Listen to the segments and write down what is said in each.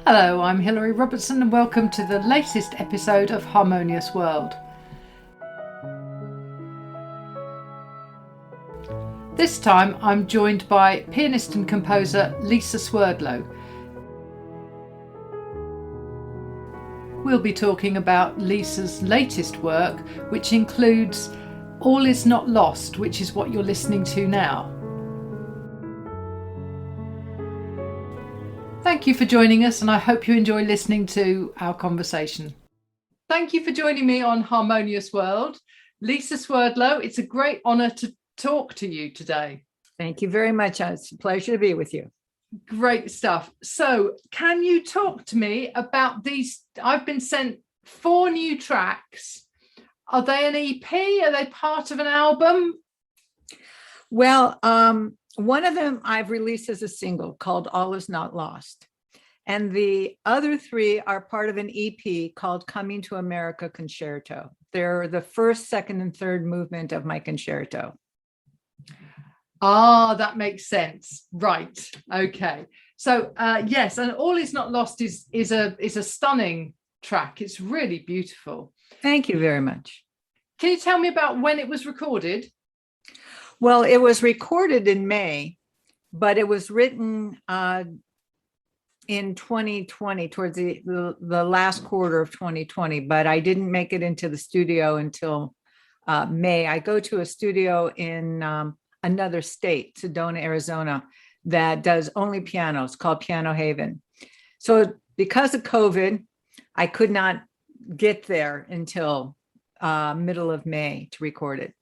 Hello, I'm Hilary Robertson and welcome to the latest episode of Harmonious World. This time I'm joined by pianist and composer Lisa Swerdlow. We'll be talking about Lisa's latest work, which includes All Is Not Lost, which is what you're listening to now. Thank you for joining us, and I hope you enjoy listening to our conversation. Thank you for joining me on Harmonious World. Lisa Swerdlow, it's a great honour to talk to you today. Thank you very much. It's a pleasure to be with you. Great stuff. So, can you talk to me about these? I've been sent 4 new tracks. Are they an EP? Are they part of an album? Well, one of them I've released as a single called All Is Not Lost. And the other 3 are part of an EP called Coming to America Concerto. They're the first, second, and third movement of my concerto. Ah, that makes sense. Right. Okay. So yes, and All Is Not Lost is a stunning track. It's really beautiful. Thank you very much. Can you tell me about when it was recorded? Well, it was recorded in May, but it was written in 2020, towards the last quarter of 2020, but I didn't make it into the studio until May. I go to a studio in another state, Sedona, Arizona, that does only pianos, called Piano Haven. So because of COVID, I could not get there until middle of May to record it.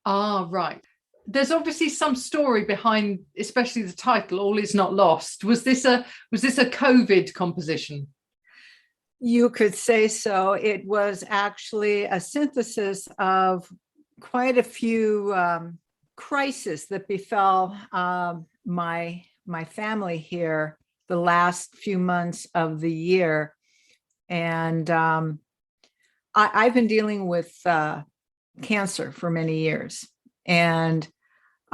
Ah, right. There's obviously some story behind, especially the title, All Is Not Lost. Was this a COVID composition? You could say so. It was actually a synthesis of quite a few crises that befell my family here the last few months of the year. And I've been dealing with cancer for many years. And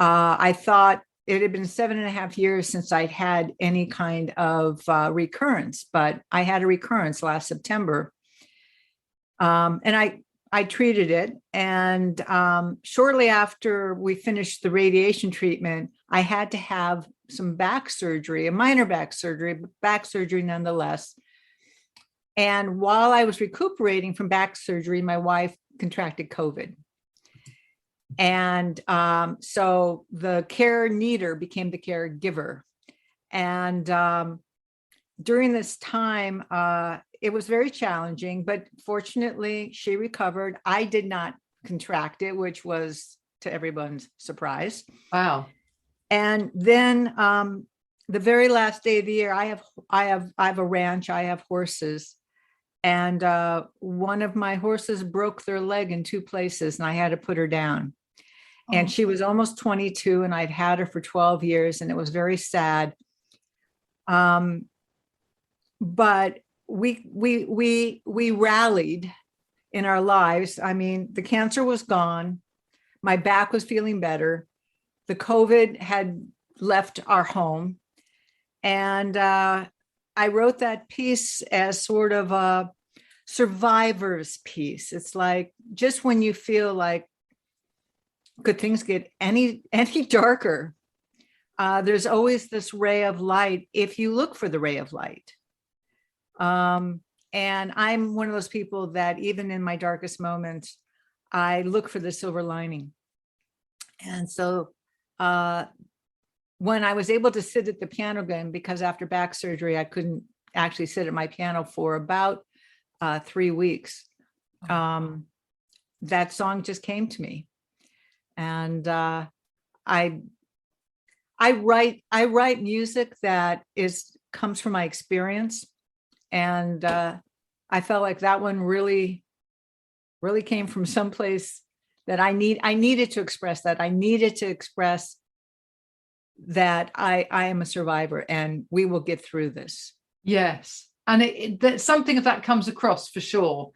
I thought it had been 7.5 years since I'd had any kind of recurrence, but I had a recurrence last September. And I treated it. And shortly after we finished the radiation treatment, I had to have some back surgery, a minor back surgery, but back surgery nonetheless. And while I was recuperating from back surgery, my wife contracted COVID. And so the care needer became the caregiver. And during this time, it was very challenging, but fortunately she recovered. I did not contract it, which was to everyone's surprise. Wow. And then the very last day of the year, I have a ranch, I have horses. And one of my horses broke their leg in 2 places and I had to put her down. And she was almost 22 and I'd had her for 12 years and it was very sad. But we rallied in our lives. I mean, the cancer was gone. My back was feeling better. The COVID had left our home. And I wrote that piece as sort of a survivor's piece. It's like, just when you feel like, could things get any darker? There's always this ray of light if you look for the ray of light. And I'm one of those people that even in my darkest moments, I look for the silver lining. And so when I was able to sit at the piano again, because after back surgery, I couldn't actually sit at my piano for about 3 weeks, that song just came to me. And I write music that comes from my experience, and I felt like that one really came from someplace that I needed to express that. I needed to express that I am a survivor, and we will get through this. Yes, and that something of that comes across for sure.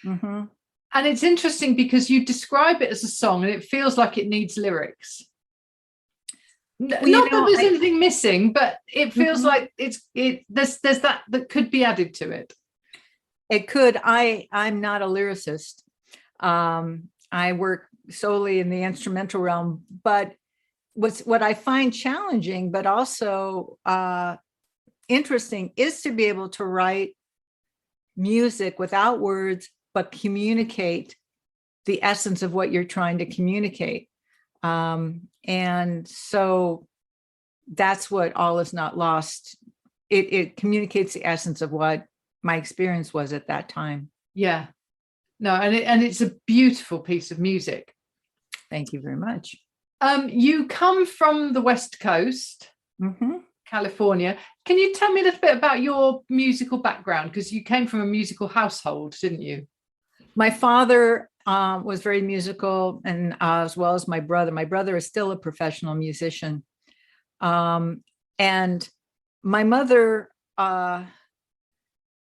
Mm-hmm. And it's interesting because you describe it as a song and it feels like it needs lyrics. Well, Not that there's anything missing, but it feels Mhm. like there's that could be added to it. It could. I'm not a lyricist. I work solely in the instrumental realm, but what I find challenging, but also interesting, is to be able to write music without words, but communicate the essence of what you're trying to communicate. And so that's what All Is Not Lost. It communicates the essence of what my experience was at that time. Yeah. No, and it's a beautiful piece of music. Thank you very much. You come from the West Coast, California. Can you tell me a little bit about your musical background? Because you came from a musical household, didn't you? My father was very musical, and as well as my brother. My brother is still a professional musician. And my mother, I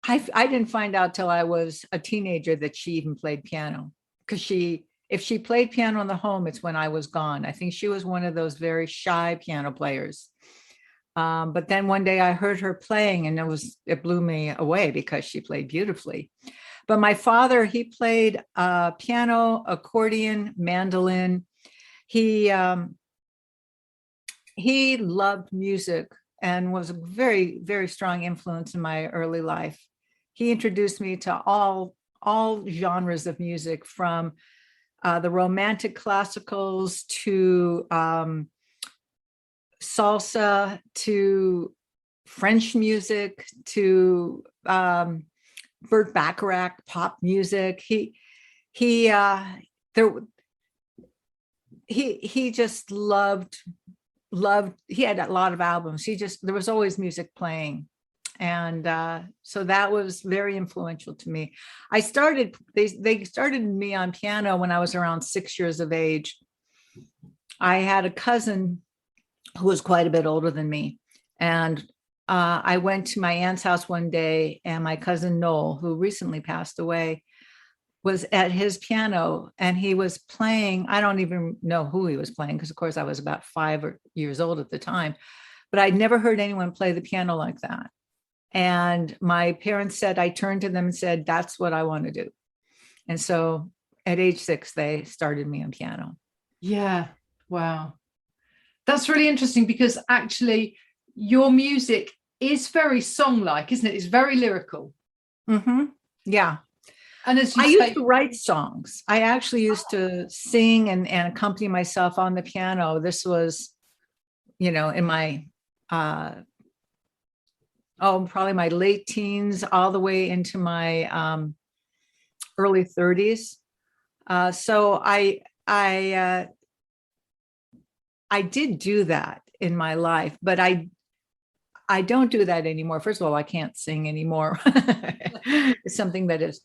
didn't find out till I was a teenager that she even played piano, because if she played piano in the home, it's when I was gone. I think she was one of those very shy piano players. But then one day I heard her playing, and it blew me away because she played beautifully. But my father, he played piano, accordion, mandolin. He loved music and was a very, very strong influence in my early life. He introduced me to all genres of music, from the romantic classicals to salsa to French music to Burt Bacharach pop music. He there he just loved. He had a lot of albums. There was always music playing, and so that was very influential to me. They started me on piano when I was around 6 years of age. I had a cousin who was quite a bit older than me, and I went to my aunt's house one day, and my cousin Noel, who recently passed away, was at his piano, and he was playing. I don't even know who he was playing, because of course I was about 5 years old at the time, but I'd never heard anyone play the piano like that. And my parents said, I turned to them and said, that's what I want to do. And so at age 6, they started me on piano. Yeah. Wow. That's really interesting, because actually your music is very song-like, isn't it? It's very lyrical. Yeah. And as you I say, used to write songs. I actually used to sing and accompany myself on the piano. This was, in my, probably my late teens, all the way into my early 30s. So I did do that in my life, but I don't do that anymore. First of all, I can't sing anymore. It's something that is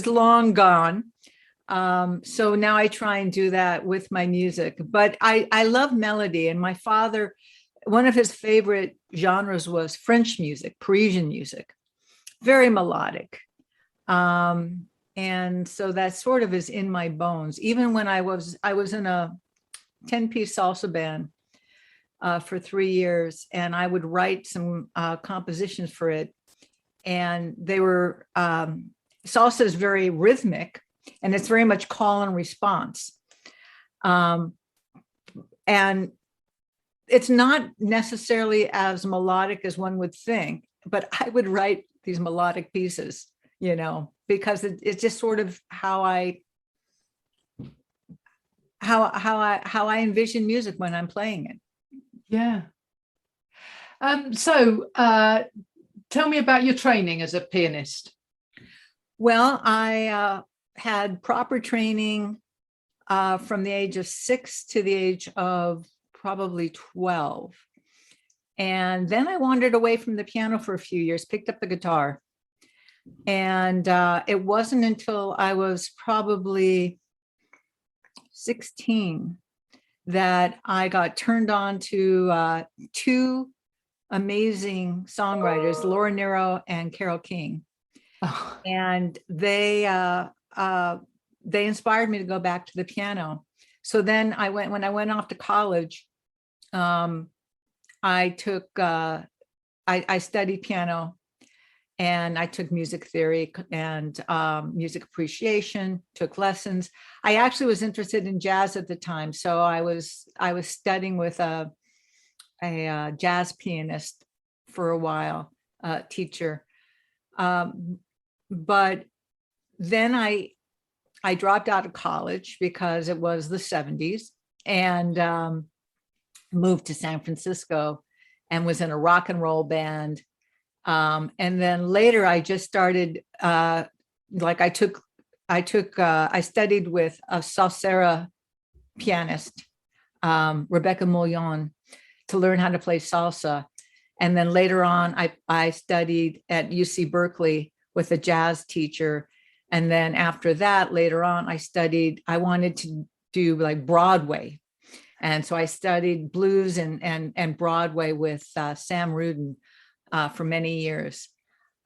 long gone. So now I try and do that with my music, but I love melody. And my father, one of his favorite genres was French music, Parisian music, very melodic. And so that sort of is in my bones. Even when I was in a 10-piece salsa band for 3 years, and I would write some compositions for it. And they were, salsa is very rhythmic, and it's very much call and response. And it's not necessarily as melodic as one would think, but I would write these melodic pieces, because it's just sort of how I envision music when I'm playing it. yeah. So tell me about your training as a pianist. Well, I had proper training from the age of 6 to the age of probably 12. And then I wandered away from the piano for a few years, picked up the guitar. And it wasn't until I was probably 16 that I got turned on to 2 amazing songwriters, Laura Nyro and Carole King. Oh. And they inspired me to go back to the piano. So then when I went off to college, Um, I took, I studied piano, and I took music theory and music appreciation, took lessons. I actually was interested in jazz at the time. So I was studying with a jazz pianist for a while, teacher. But then I dropped out of college because it was the 70s, and moved to San Francisco and was in a rock and roll band. And then later I just started, like I studied with a salsera pianist, Rebecca Mullion, to learn how to play salsa. And then later on, I studied at UC Berkeley with a jazz teacher. And then after that, later on, I wanted to do like Broadway. And so I studied blues and Broadway with Sam Rudin for many years.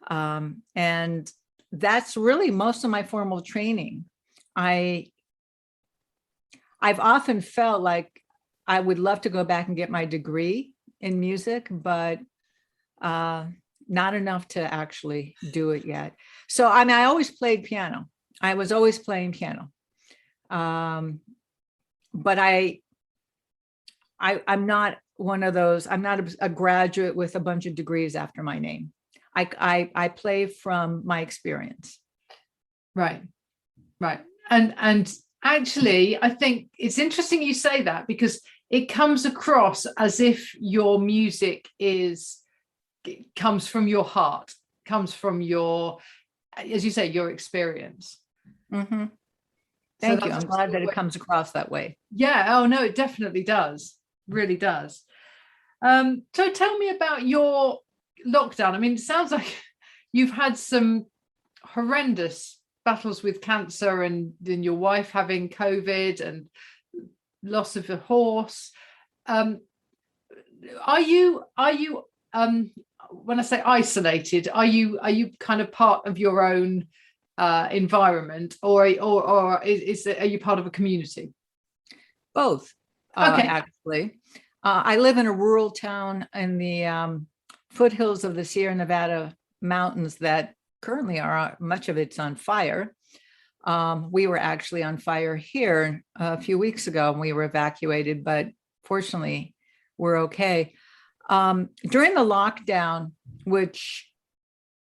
And that's really most of my formal training. I've often felt like I would love to go back and get my degree in music, but not enough to actually do it yet. So, I mean, I always played piano. I was always playing piano. But I'm not one of those, I'm not a graduate with a bunch of degrees after my name. I play from my experience. Right. And actually, I think it's interesting you say that, because it comes across as if your music comes from your heart, comes from your, as you say, your experience. Mm-hmm. Thank you. I'm glad that it comes across that way. Yeah. Oh no, it definitely does. Really does. So tell me about your lockdown. I mean, it sounds like you've had some horrendous battles with cancer, and then your wife having COVID and loss of a horse. Are you when I say isolated, are you kind of part of your own environment, or are you part of a community? Both. Okay. Actually, I live in a rural town in the foothills of the Sierra Nevada mountains that currently are, much of it's on fire. We were actually on fire here a few weeks ago, and we were evacuated, but fortunately we're okay. During the lockdown, which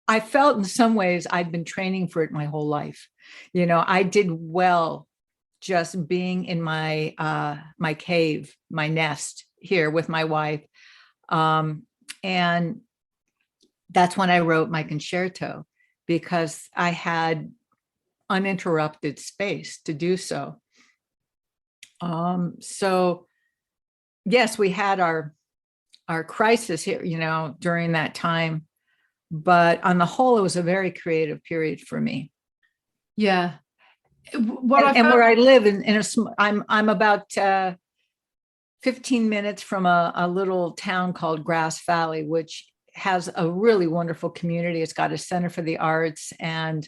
I felt in some ways I'd been training for it my whole life. You know, I did well just being in my my cave, my nest here with my wife. And that's when I wrote my concerto, because I had uninterrupted space to do so. So yes, we had our crisis here, you know, during that time, but on the whole, it was a very creative period for me. Yeah. And where I live I'm about 15 minutes from a little town called Grass Valley, which has a really wonderful community. It's got a center for the arts, and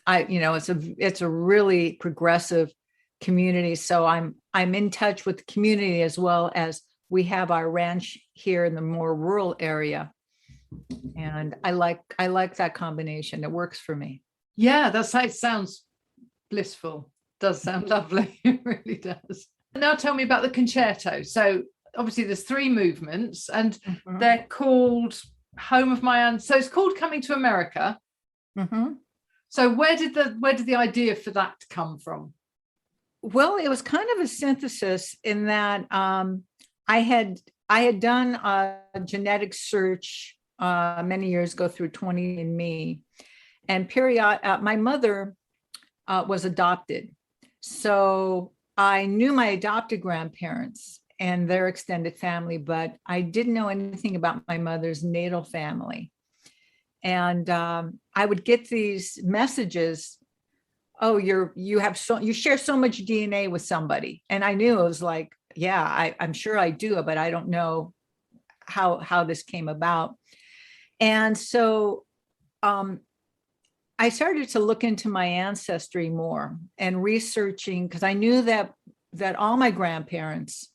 it's a really progressive community. So I'm in touch with the community, as well as we have our ranch here in the more rural area. And I like that combination. It works for me. Yeah, it sounds blissful. Does sound lovely. It really does. Now tell me about the concerto. So obviously there's 3 movements, and they're called Home of My So it's called Coming to America. Mm-hmm. So where did the idea for that come from? Well, it was kind of a synthesis in that I had done a genetic search many years ago through 23andMe, and my mother was adopted. So I knew my adopted grandparents and their extended family, but I didn't know anything about my mother's natal family. And I would get these messages, oh, you share so much DNA with somebody. And I knew, it was like, yeah, I'm sure I do, but I don't know how this came about. And so I started to look into my ancestry more and researching, because I knew that all my grandparents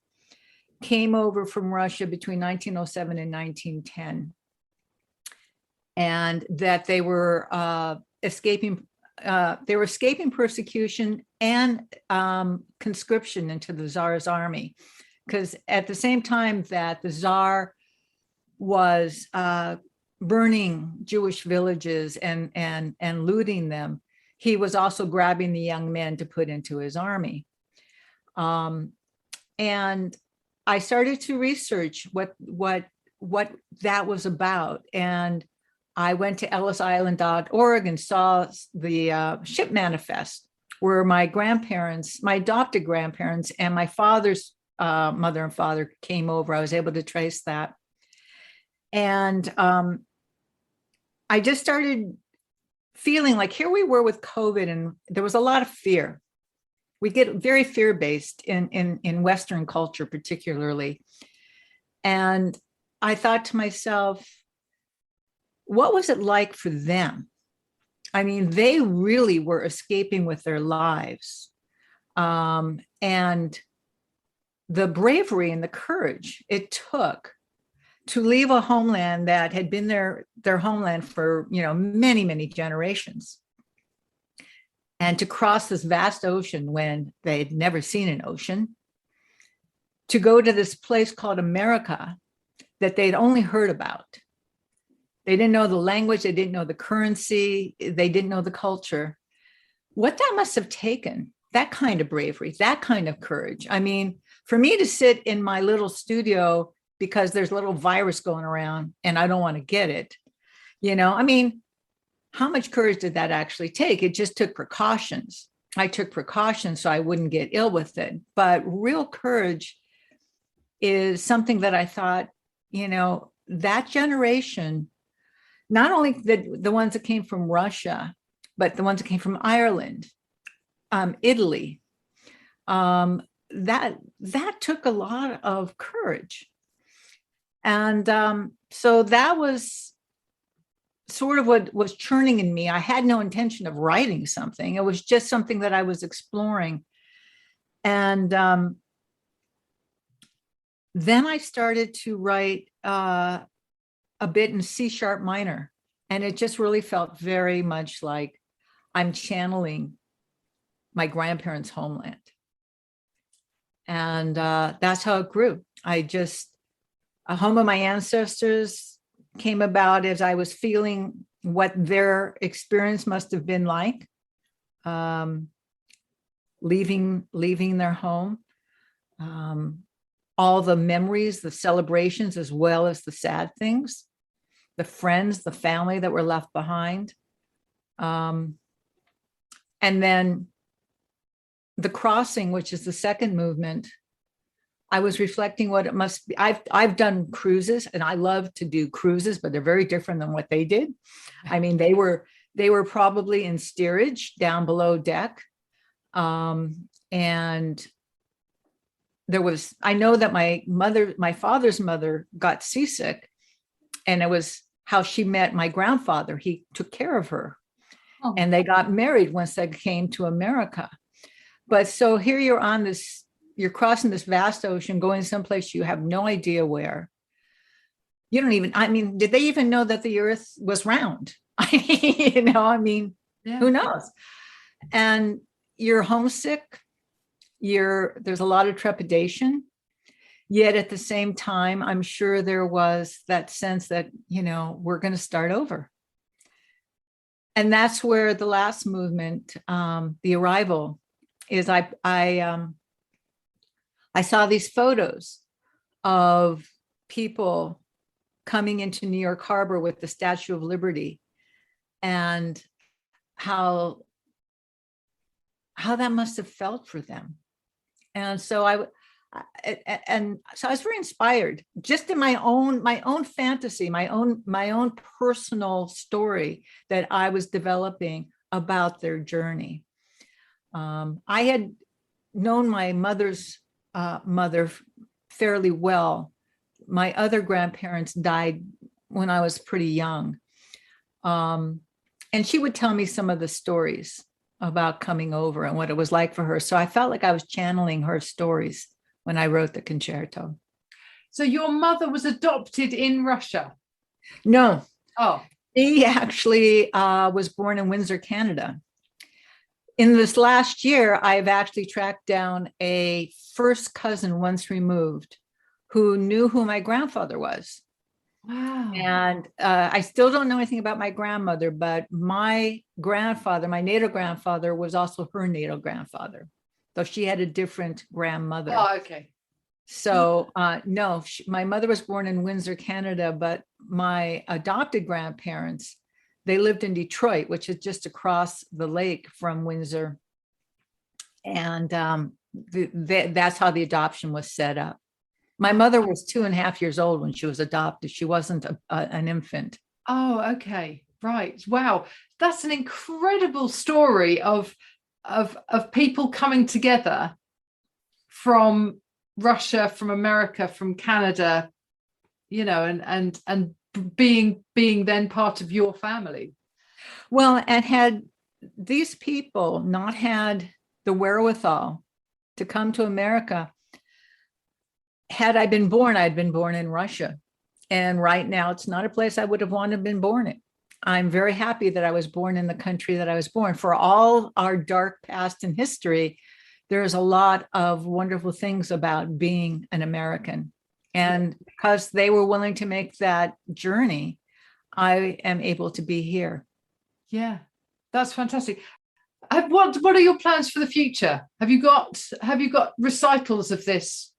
came over from Russia between 1907 and 1910, and that they were escaping persecution and conscription into the Tsar's army. Because at the same time that the Tsar was burning Jewish villages and looting them, he was also grabbing the young men to put into his army. And I started to research what that was about. And I went to ellisisland.org and saw the ship manifest, where my grandparents, my adopted grandparents, and my father's mother and father came over. I was able to trace that. And I just started feeling like here we were with COVID, and there was a lot of fear. We get very fear-based in Western culture, particularly. And I thought to myself, what was it like for them? I mean, they really were escaping with their lives. And the bravery and the courage it took to leave a homeland that had been their homeland for, many, many generations, and to cross this vast ocean when they'd never seen an ocean, to go to this place called America that they'd only heard about. They didn't know the language, they didn't know the currency, they didn't know the culture. What that must have taken, that kind of bravery, that kind of courage. I mean, for me to sit in my little studio because there's a little virus going around and I don't want to get it, I mean, how much courage did that actually take? It just took precautions. I took precautions so I wouldn't get ill with it. But real courage is something that I thought, that generation, not only the ones that came from Russia, but the ones that came from Ireland, Italy, that took a lot of courage. And so that was sort of what was churning in me. I had no intention of writing something. It was just something that I was exploring. And then I started to write a bit in C sharp minor. And it just really felt very much like I'm channeling my grandparents' homeland. And that's how it grew. A home of my ancestors came about as I was feeling what their experience must have been like, leaving their home, all the memories, the celebrations, as well as the sad things, the friends, the family that were left behind. And then the crossing, which is the second movement, I was reflecting what it must be. I've done cruises, and I love to do cruises, but they're very different than what they did. I mean, they were probably in steerage down below deck. And I know that my father's mother got seasick, and it was how she met my grandfather. He took care of her, and they got married once they came to America. But so here you're crossing this vast ocean, going someplace you have no idea where. You don't even, did they even know that the earth was round? Yeah. Who knows? And you're homesick. There's a lot of trepidation. Yet at the same time, I'm sure there was that sense that, we're going to start over. And that's where the last movement, The Arrival, is. I saw these photos of people coming into New York Harbor with the Statue of Liberty, and how that must have felt for them. And so I was very inspired, just in my own fantasy, my own personal story that I was developing about their journey. I had known my mother's mother fairly well. My other grandparents died when I was pretty young. And she would tell me some of the stories about coming over and what it was like for her. So I felt like I was channeling her stories when I wrote the concerto. So your mother was adopted in Russia? No, Oh, she actually was born in Windsor, Canada. In this last year, I've actually tracked down a first cousin once removed who knew who my grandfather was. wow. And I still don't know anything about my grandmother, but my grandfather, my natal grandfather, was also her natal grandfather, though she had a different grandmother. Oh, okay. So no, my mother was born in Windsor, Canada, but my adopted grandparents, they lived in Detroit, which is just across the lake from Windsor. And that's how the adoption was set up. My mother was 2.5 years old when she was adopted. She wasn't an infant. Oh, okay. Right. Wow. That's an incredible story of people coming together from Russia, from America, from Canada, and being then part of your family. Well, and had these people not had the wherewithal to come to America, had I been born, I'd been born in Russia. And right now, it's not a place I would have wanted to been born in. I'm very happy that I was born in the country that I was born. For all our dark past and history, there's a lot of wonderful things about being an American. And because they were willing to make that journey, I am able to be here. Yeah, that's fantastic. What are your plans for the future? Have you got recitals of this?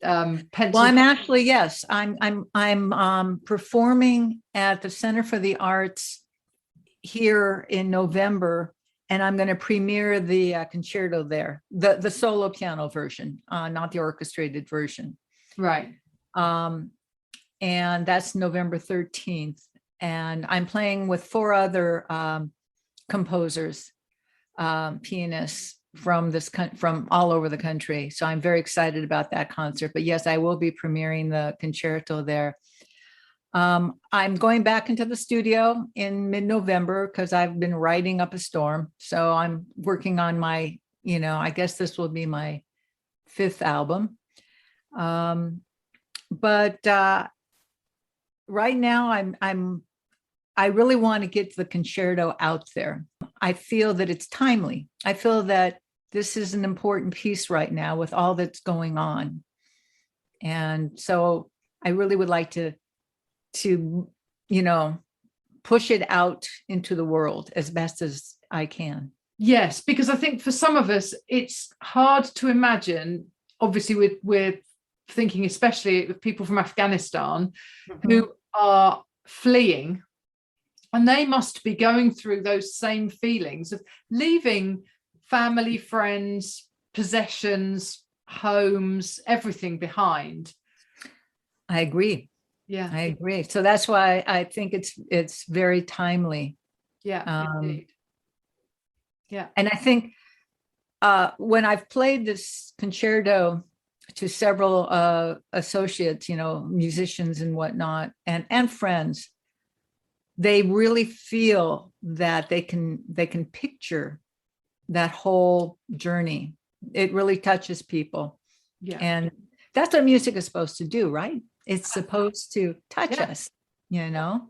Well, I'm actually, yes, I'm performing at the Center for the Arts here in November, and I'm going to premiere the concerto there, the solo piano version, not the orchestrated version. Right. And that's November 13th. And I'm playing with 4 other composers, pianists from all over the country. So I'm very excited about that concert. But yes, I will be premiering the concerto there. I'm going back into the studio in mid-November because I've been writing up a storm. So I'm working on my, I guess this will be my 5th album. But right now I really want to get the concerto out there. I feel that it's timely. I feel that this is an important piece right now with all that's going on. And so I really would like to push it out into the world as best as I can. Yes, because I think for some of us, it's hard to imagine, obviously with thinking especially with people from Afghanistan who are fleeing, and they must be going through those same feelings of leaving family, friends, possessions, homes, everything behind. I agree. Yeah, I agree. So that's why I think it's very timely. Yeah, indeed. Yeah. And I think when I've played this concerto to several associates, musicians and whatnot, and friends, they really feel that they can picture that whole journey. It really touches people. Yeah. And that's what music is supposed to do, right? It's supposed to touch us, Yeah.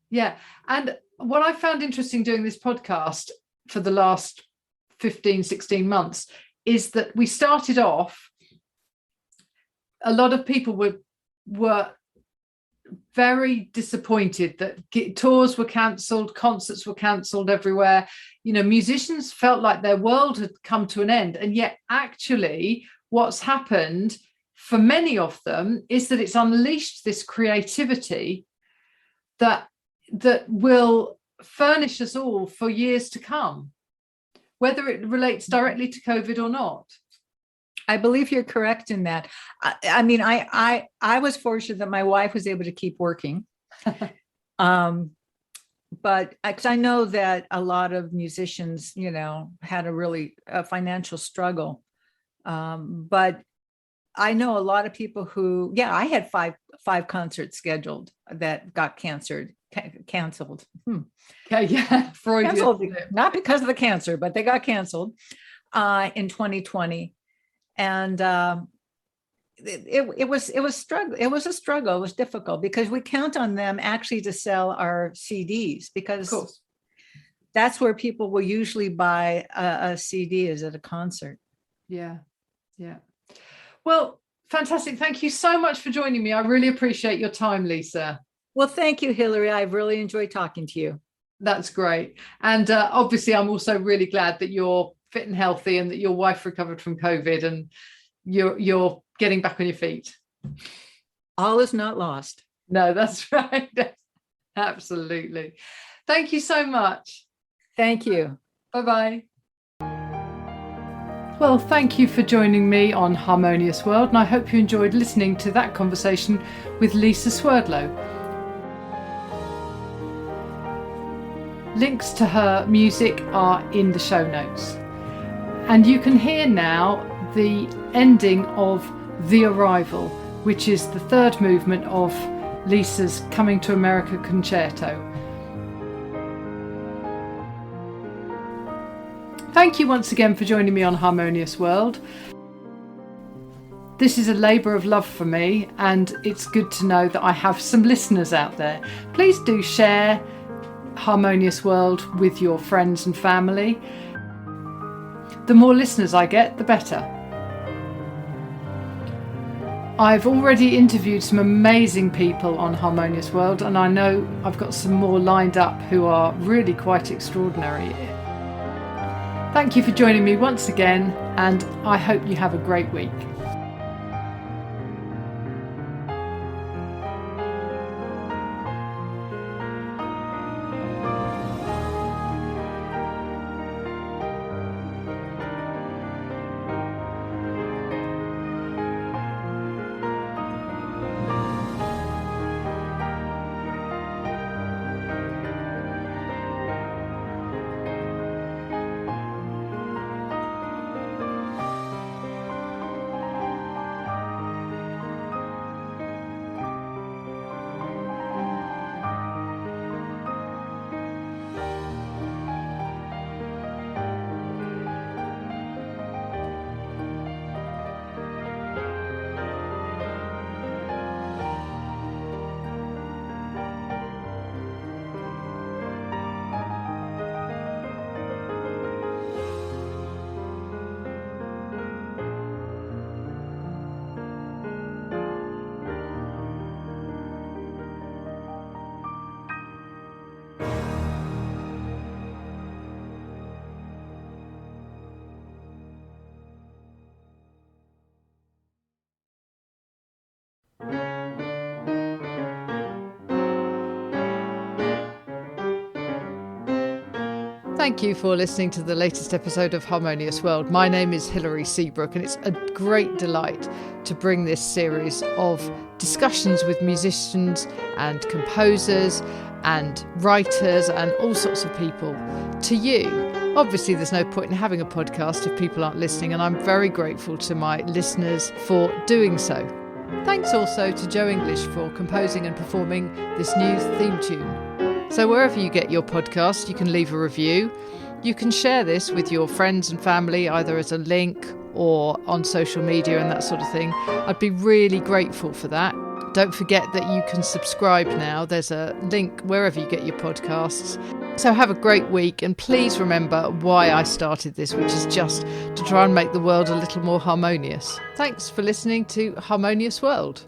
Yeah. And what I found interesting doing this podcast for the last 15, 16 months is that we started off, a lot of people were very disappointed that tours were cancelled, concerts were cancelled everywhere. Musicians felt like their world had come to an end. And yet actually what's happened for many of them is that it's unleashed this creativity that will furnish us all for years to come, whether it relates directly to COVID or not. I believe you're correct in that. I mean, I was fortunate that my wife was able to keep working. But because I know that a lot of musicians, had a really financial struggle. But I know a lot of people who, I had five concerts scheduled that got canceled. Okay, yeah, Freudian. Canceled, not because of the cancer, but they got canceled in 2020. And it was struggle. It was a struggle. It was difficult because we count on them actually to sell our CDs, Of because course. that's where people will usually buy a CD, is at a concert. Yeah. Yeah. Well, fantastic. Thank you so much for joining me. I really appreciate your time, Lisa. Well, thank you, Hillary. I've really enjoyed talking to you. That's great. And obviously, I'm also really glad that you're fit and healthy and that your wife recovered from COVID and you're getting back on your feet. All is not lost. No, that's right. Absolutely. Thank you so much. Thank you. Bye-bye. Well, thank you for joining me on Harmonious World, and I hope you enjoyed listening to that conversation with Lisa Swerdlow. Links to her music are in the show notes. And you can hear now the ending of The Arrival, which is the third movement of Lisa's Coming to America concerto. Thank you once again for joining me on Harmonious World. This is a labour of love for me, and it's good to know that I have some listeners out there. Please do share Harmonious World with your friends and family. The more listeners I get, the better. I've already interviewed some amazing people on Harmonious World, and I know I've got some more lined up who are really quite extraordinary. Thank you for joining me once again, and I hope you have a great week. Thank you for listening to the latest episode of Harmonious World. My name is Hilary Seabrook, and it's a great delight to bring this series of discussions with musicians and composers and writers and all sorts of people to you. Obviously, there's no point in having a podcast if people aren't listening, and I'm very grateful to my listeners for doing so. Thanks also to Joe English for composing and performing this new theme tune. So wherever you get your podcast, you can leave a review. You can share this with your friends and family, either as a link or on social media and that sort of thing. I'd be really grateful for that. Don't forget that you can subscribe now. There's a link wherever you get your podcasts. So have a great week, and please remember why I started this, which is just to try and make the world a little more harmonious. Thanks for listening to Harmonious World.